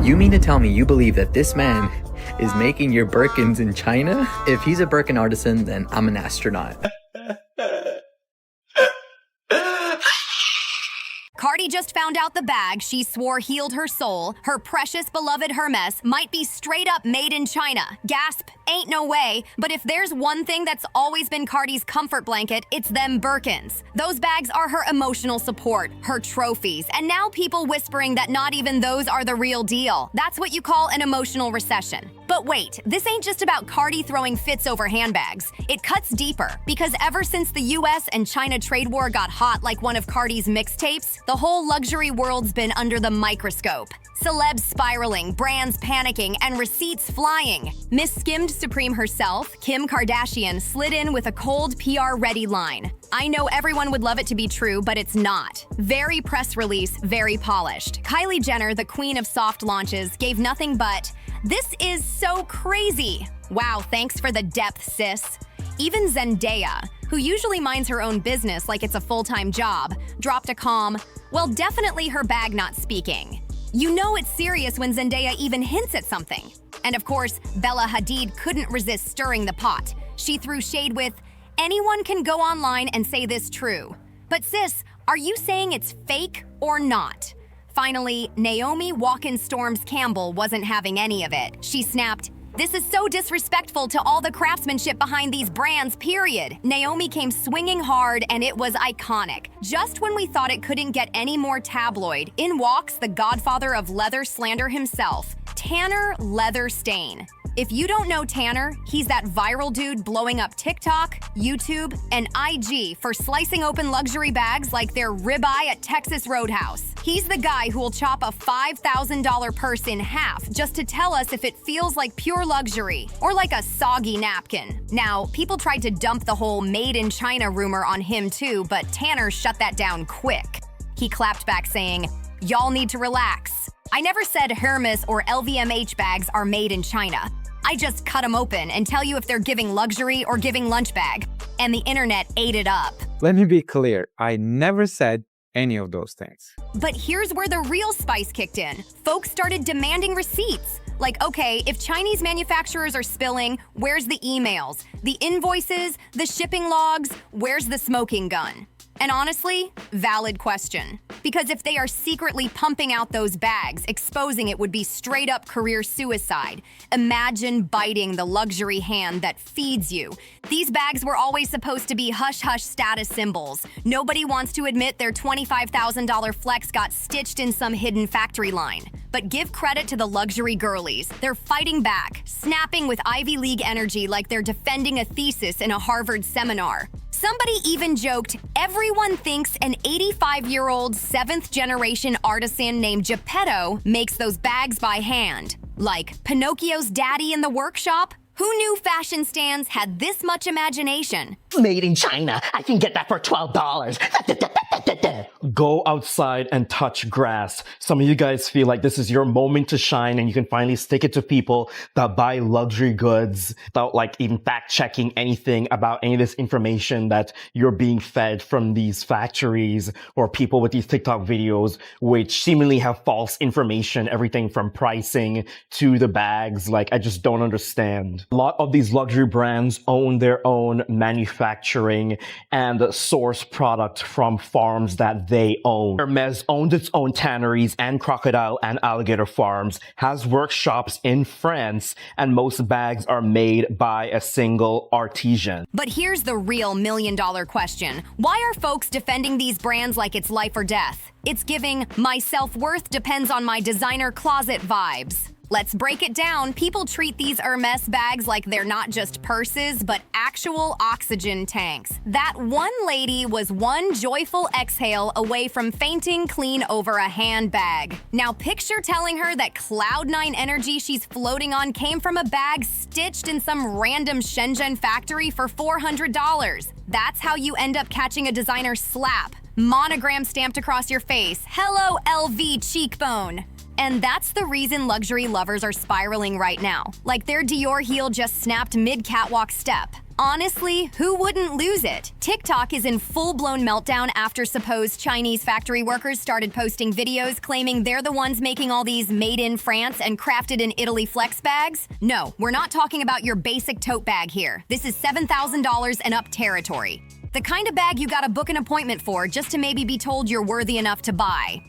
You mean to tell me you believe that this man is making your Birkins in China? If he's a Birkin artisan, then I'm an astronaut. Cardi just found out the bag she swore healed her soul, her precious beloved Hermès, might be straight up made in China. Gasp, ain't no way. But if there's one thing that's always been Cardi's comfort blanket, it's them Birkins. Those bags are her emotional support, her trophies, and now people whispering that not even those are the real deal. That's what you call an emotional recession. But wait, this ain't just about Cardi throwing fits over handbags. It cuts deeper, because ever since the US and China trade war got hot like one of Cardi's mixtapes, the whole luxury world's been under the microscope. Celebs spiraling, brands panicking, and receipts flying. Miss Skimmed Supreme herself, Kim Kardashian, slid in with a cold PR-ready line. I know everyone would love it to be true, but it's not. Very press release, very polished. Kylie Jenner, the queen of soft launches, gave nothing but, "This is so crazy." Wow, thanks for the depth, sis. Even Zendaya, who usually minds her own business like it's a full-time job, dropped a calm, "Well, definitely her bag not speaking." You know it's serious when Zendaya even hints at something. And of course, Bella Hadid couldn't resist stirring the pot. She threw shade with, "Anyone can go online and say this true. But sis, are you saying it's fake or not?" Finally, Naomi Walkin' Campbell wasn't having any of it. She snapped, "This is so disrespectful to all the craftsmanship behind these brands, period." Naomi came swinging hard, and it was iconic. Just when we thought it couldn't get any more tabloid, in walks the godfather of leather slander himself, Tanner Leatherstain. If you don't know Tanner, he's that viral dude blowing up TikTok, YouTube, and IG for slicing open luxury bags like they're ribeye at Texas Roadhouse. He's the guy who will chop a $5,000 purse in half just to tell us if it feels like pure luxury or like a soggy napkin. Now, people tried to dump the whole made in China rumor on him too, but Tanner shut that down quick. He clapped back saying, "Y'all need to relax. I never said Hermès or LVMH bags are made in China. I just cut them open and tell you if they're giving luxury or giving lunch bag." And the internet ate it up. Let me be clear, I never said any of those things. But here's where the real spice kicked in. Folks started demanding receipts. Like, okay, if Chinese manufacturers are spilling, where's the emails, the invoices, the shipping logs, where's the smoking gun? And honestly, valid question. Because if they are secretly pumping out those bags, exposing it would be straight up career suicide. Imagine biting the luxury hand that feeds you. These bags were always supposed to be hush-hush status symbols. Nobody wants to admit their $25,000 flex got stitched in some hidden factory line. But give credit to the luxury girlies. They're fighting back, snapping with Ivy League energy like they're defending a thesis in a Harvard seminar. Somebody even joked, everyone thinks an 85-year-old 7th-generation artisan named Geppetto makes those bags by hand. Like Pinocchio's daddy in the workshop? Who knew fashion stands had this much imagination? Made in China. I can get that for $12. Go outside and touch grass. Some of you guys feel like this is your moment to shine and you can finally stick it to people that buy luxury goods without like even fact checking anything about any of this information that you're being fed from these factories or people with these TikTok videos, which seemingly have false information, everything from pricing to the bags. Like, I just don't understand. A lot of these luxury brands own their own manufacturing and source product from farms that they own. Hermès owns its own tanneries and crocodile and alligator farms, has workshops in France, and most bags are made by a single artisan. But here's the real million-dollar question. Why are folks defending these brands like it's life or death? It's giving my self-worth depends on my designer closet vibes. Let's break it down. People treat these Hermès bags like they're not just purses, but actual oxygen tanks. That one lady was one joyful exhale away from fainting clean over a handbag. Now picture telling her that Cloud9 energy she's floating on came from a bag stitched in some random Shenzhen factory for $400. That's how you end up catching a designer slap. Monogram stamped across your face. Hello, LV cheekbone. And that's the reason luxury lovers are spiraling right now. Like their Dior heel just snapped mid-catwalk step. Honestly, who wouldn't lose it? TikTok is in full-blown meltdown after supposed Chinese factory workers started posting videos claiming they're the ones making all these made in France and crafted in Italy flex bags. No, we're not talking about your basic tote bag here. This is $7,000 and up territory. The kind of bag you gotta book an appointment for just to maybe be told you're worthy enough to buy.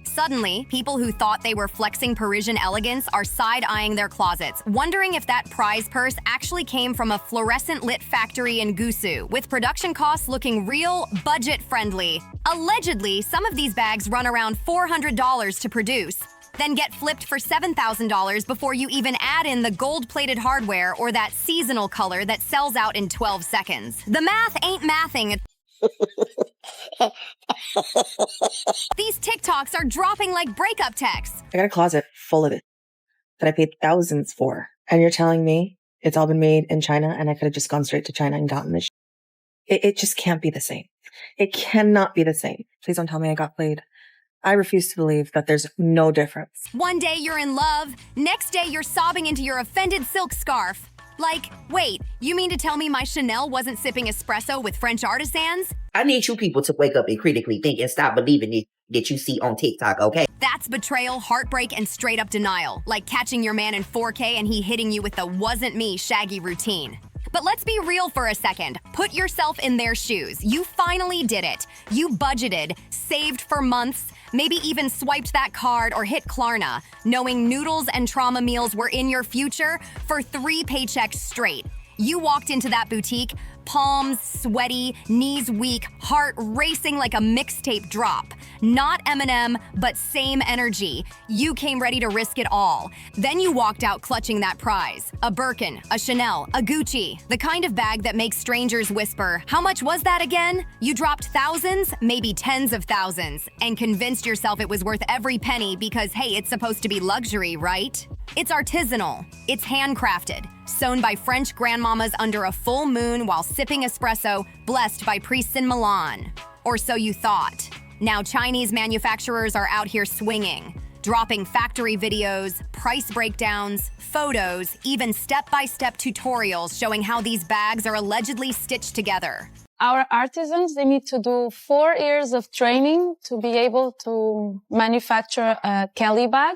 Suddenly, people who thought they were flexing Parisian elegance are side-eyeing their closets, wondering if that prize purse actually came from a fluorescent-lit factory in Gusu, with production costs looking real budget-friendly. Allegedly, some of these bags run around $400 to produce, then get flipped for $7,000 before you even add in the gold-plated hardware or that seasonal color that sells out in 12 seconds. The math ain't mathing. These TikToks are dropping like breakup texts. I got a closet full of it that I paid thousands for. And you're telling me it's all been made in China and I could have just gone straight to China and gotten this. It just can't be the same. It cannot be the same. Please don't tell me I got played. I refuse to believe that there's no difference. One day you're in love, next day you're sobbing into your offended silk scarf. Like, wait, you mean to tell me my Chanel wasn't sipping espresso with French artisans? I need you people to wake up and critically think and stop believing it that you see on TikTok, okay? That's betrayal, heartbreak, and straight up denial. Like catching your man in 4K and he hitting you with the wasn't me shaggy routine. But let's be real for a second. Put yourself in their shoes. You finally did it. You budgeted, saved for months, maybe even swiped that card or hit Klarna, knowing noodles and trauma meals were in your future for 3 paychecks straight. You walked into that boutique, palms sweaty, knees weak, heart racing like a mixtape drop. Not Eminem, but same energy. You came ready to risk it all. Then you walked out clutching that prize. A Birkin, a Chanel, a Gucci, the kind of bag that makes strangers whisper, "How much was that again?" You dropped thousands, maybe tens of thousands, and convinced yourself it was worth every penny because, hey, it's supposed to be luxury, right? It's artisanal. It's handcrafted, sewn by French grandmamas under a full moon while sipping espresso, blessed by priests in Milan. Or so you thought. Now Chinese manufacturers are out here swinging, dropping factory videos, price breakdowns, photos, even step-by-step tutorials showing how these bags are allegedly stitched together. Our artisans, they need to do 4 years of training to be able to manufacture a Kelly bag.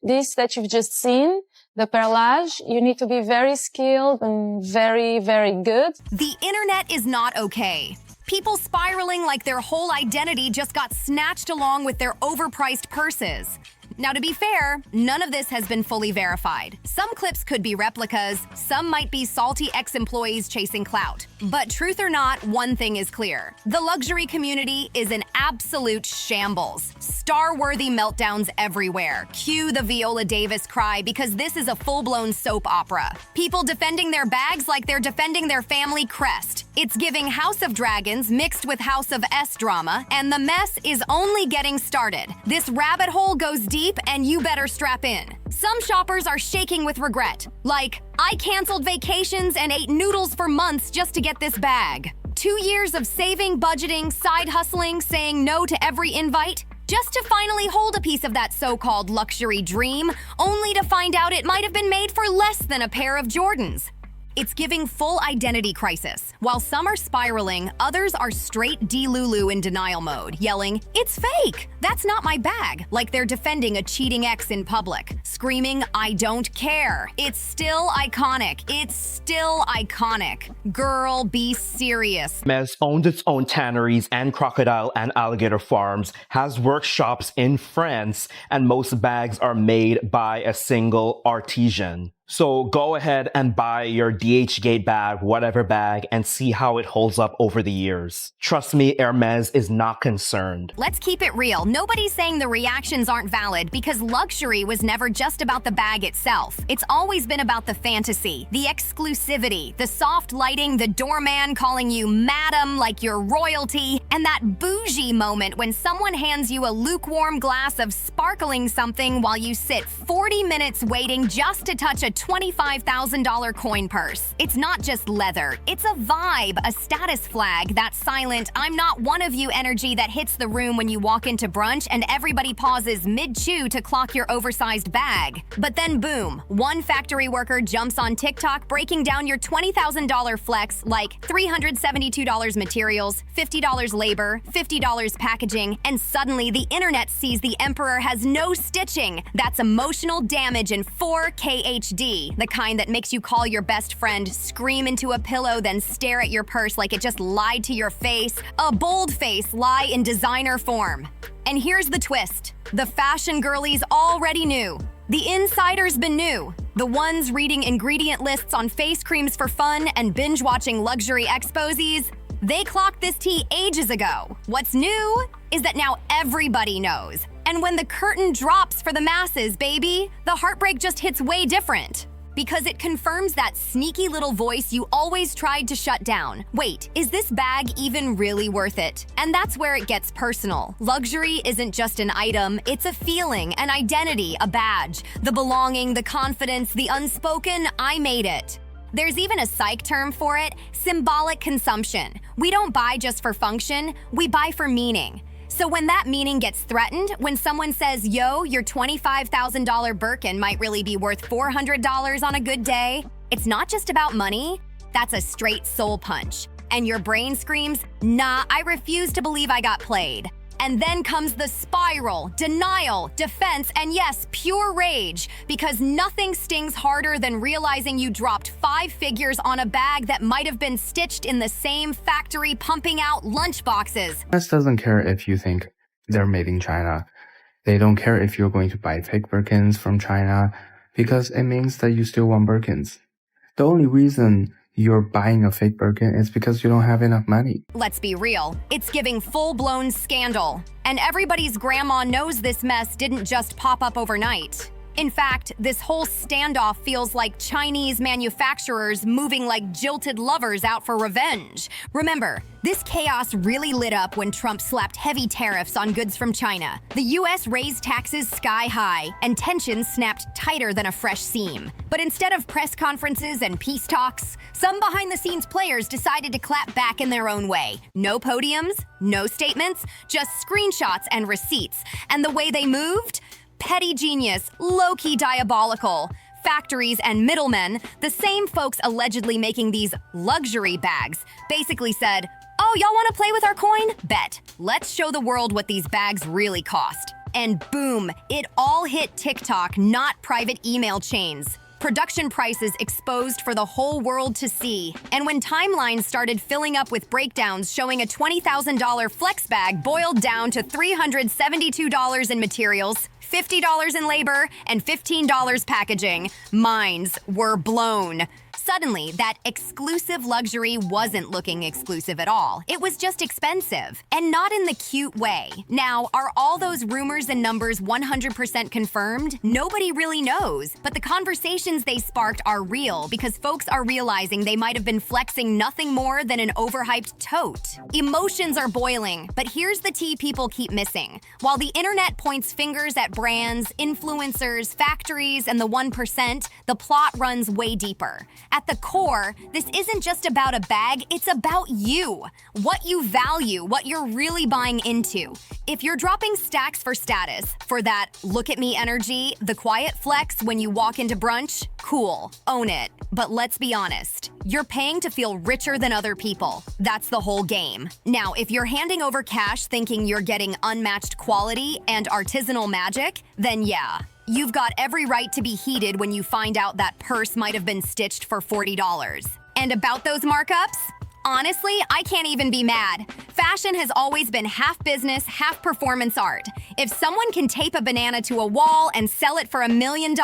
This that you've just seen, the perlage, you need to be very skilled and very, very good. The internet is not okay. People spiraling like their whole identity just got snatched along with their overpriced purses. Now, to be fair, none of this has been fully verified. Some clips could be replicas, some might be salty ex-employees chasing clout. But truth or not, one thing is clear. The luxury community is an absolute shambles. Star-worthy meltdowns everywhere. Cue the Viola Davis cry because this is a full-blown soap opera. People defending their bags like they're defending their family crest. It's giving House of Dragons mixed with House of S drama, and the mess is only getting started. This rabbit hole goes deep, and you better strap in. Some shoppers are shaking with regret. Like, I canceled vacations and ate noodles for months just to get this bag. 2 years of saving, budgeting, side hustling, saying no to every invite, just to finally hold a piece of that so-called luxury dream, only to find out it might have been made for less than a pair of Jordans. It's giving full identity crisis. While some are spiraling, others are straight delulu in denial mode, yelling, "It's fake! That's not my bag!" Like they're defending a cheating ex in public, screaming, "I don't care! It's still iconic! It's still iconic!" Girl, be serious. Hermès owns its own tanneries and crocodile and alligator farms, has workshops in France, and most bags are made by a single artisan. So go ahead and buy your DHgate bag, whatever bag, and see how it holds up over the years. Trust me, Hermès is not concerned. Let's keep it real. Nobody's saying the reactions aren't valid because luxury was never just about the bag itself. It's always been about the fantasy, the exclusivity, the soft lighting, the doorman calling you madam like you're royalty, and that bougie moment when someone hands you a lukewarm glass of sparkling something while you sit 40 minutes waiting just to touch a $25,000 coin purse. It's not just leather, it's a vibe, a status flag, that silent, I'm not one of you energy that hits the room when you walk into brunch and everybody pauses mid-chew to clock your oversized bag. But then boom, one factory worker jumps on TikTok breaking down your $20,000 flex like $372 materials, $50 labor, $50 packaging, and suddenly the internet sees the emperor has no stitching. That's emotional damage in 4K HD, the kind that makes you call your best friend, scream into a pillow, then stare at your purse like it just lied to your face. A bold-face lie in designer form. And here's the twist. The fashion girlies already knew. The insiders been new. The ones reading ingredient lists on face creams for fun and binge-watching luxury exposes, they clocked this tea ages ago. What's new is that now everybody knows. And when the curtain drops for the masses, baby, the heartbreak just hits way different. Because it confirms that sneaky little voice you always tried to shut down. Wait, is this bag even really worth it? And that's where it gets personal. Luxury isn't just an item, it's a feeling, an identity, a badge. The belonging, the confidence, the unspoken, I made it. There's even a psych term for it, symbolic consumption. We don't buy just for function, we buy for meaning. So when that meaning gets threatened, when someone says, yo, your $25,000 Birkin might really be worth $400 on a good day, it's not just about money, that's a straight soul punch. And your brain screams, nah, I refuse to believe I got played. And then comes the spiral, denial, defense, and yes, pure rage, because nothing stings harder than realizing you dropped 5 figures on a bag that might have been stitched in the same factory pumping out lunchboxes. Hermès doesn't care if you think they're made in China. They don't care if you're going to buy fake Birkins from China, because it means that you still want Birkins. The only reason you're buying a fake Birkin is because you don't have enough money. Let's be real, it's giving full-blown scandal. And everybody's grandma knows this mess didn't just pop up overnight. In fact, this whole standoff feels like Chinese manufacturers moving like jilted lovers out for revenge. Remember, this chaos really lit up when Trump slapped heavy tariffs on goods from China. The US raised taxes sky high, and tensions snapped tighter than a fresh seam. But instead of press conferences and peace talks, some behind-the-scenes players decided to clap back in their own way. No podiums, no statements, just screenshots and receipts. And the way they moved? Petty genius, low-key diabolical. Factories and middlemen, the same folks allegedly making these luxury bags, basically said, oh, y'all want to play with our coin? Bet. Let's show the world what these bags really cost. And boom, it all hit TikTok, not private email chains. Production prices exposed for the whole world to see. And when timelines started filling up with breakdowns showing a $20,000 flex bag boiled down to $372 in materials, $50 in labor, and $15 packaging, minds were blown. Suddenly, that exclusive luxury wasn't looking exclusive at all. It was just expensive, and not in the cute way. Now, are all those rumors and numbers 100% confirmed? Nobody really knows, but the conversations they sparked are real because folks are realizing they might have been flexing nothing more than an overhyped tote. Emotions are boiling, but here's the tea people keep missing. While the internet points fingers at brands, influencers, factories, and the 1%, the plot runs way deeper. At the core, this isn't just about a bag, it's about you. What you value, what you're really buying into. If you're dropping stacks for status, for that look at me energy, the quiet flex when you walk into brunch, cool, own it. But let's be honest, you're paying to feel richer than other people. That's the whole game. Now, if you're handing over cash thinking you're getting unmatched quality and artisanal magic, then yeah. You've got every right to be heated when you find out that purse might have been stitched for $40. And about those markups? Honestly, I can't even be mad. Fashion has always been half business, half performance art. If someone can tape a banana to a wall and sell it for $1 million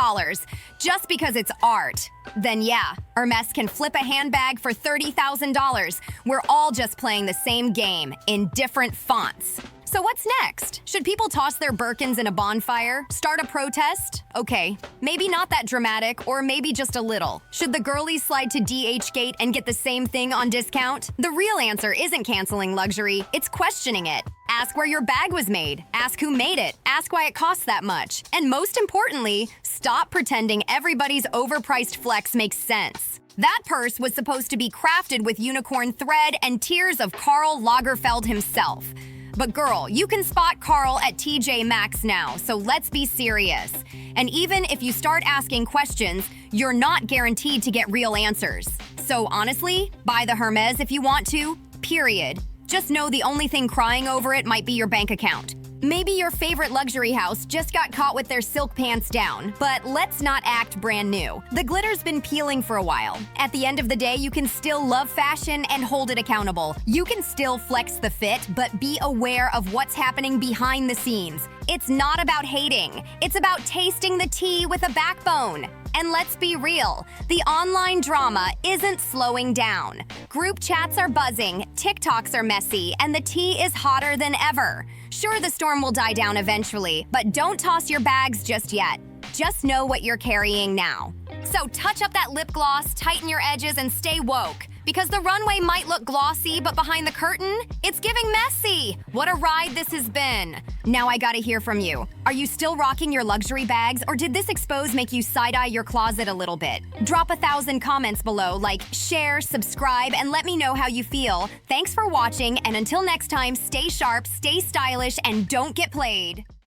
just because it's art, then yeah, Hermès can flip a handbag for $30,000. We're all just playing the same game in different fonts. So what's next? Should people toss their Birkins in a bonfire? Start a protest? Okay, maybe not that dramatic, or maybe just a little. Should the girlies slide to DH-gate and get the same thing on discount? The real answer isn't canceling luxury, it's questioning it. Ask where your bag was made. Ask who made it. Ask why it costs that much. And most importantly, stop pretending everybody's overpriced flex makes sense. That purse was supposed to be crafted with unicorn thread and tears of Karl Lagerfeld himself. But girl, you can spot Karl at TJ Maxx now, so let's be serious. And even if you start asking questions, you're not guaranteed to get real answers. So honestly, buy the Hermès if you want to, period. Just know the only thing crying over it might be your bank account. Maybe your favorite luxury house just got caught with their silk pants down, but let's not act brand new. The glitter's been peeling for a while. At the end of the day, you can still love fashion and hold it accountable. You can still flex the fit, but be aware of what's happening behind the scenes. It's not about hating. It's about tasting the tea with a backbone. And let's be real, the online drama isn't slowing down. Group chats are buzzing, TikToks are messy, and the tea is hotter than ever. Sure, the storm will die down eventually, but don't toss your bags just yet. Just know what you're carrying now. So touch up that lip gloss, tighten your edges, and stay woke. Because the runway might look glossy, but behind the curtain, it's giving messy. What a ride this has been. Now I gotta hear from you. Are you still rocking your luxury bags, or did this expose make you side-eye your closet a little bit? Drop 1,000 comments below, like, share, subscribe, and let me know how you feel. Thanks for watching, and until next time, stay sharp, stay stylish, and don't get played.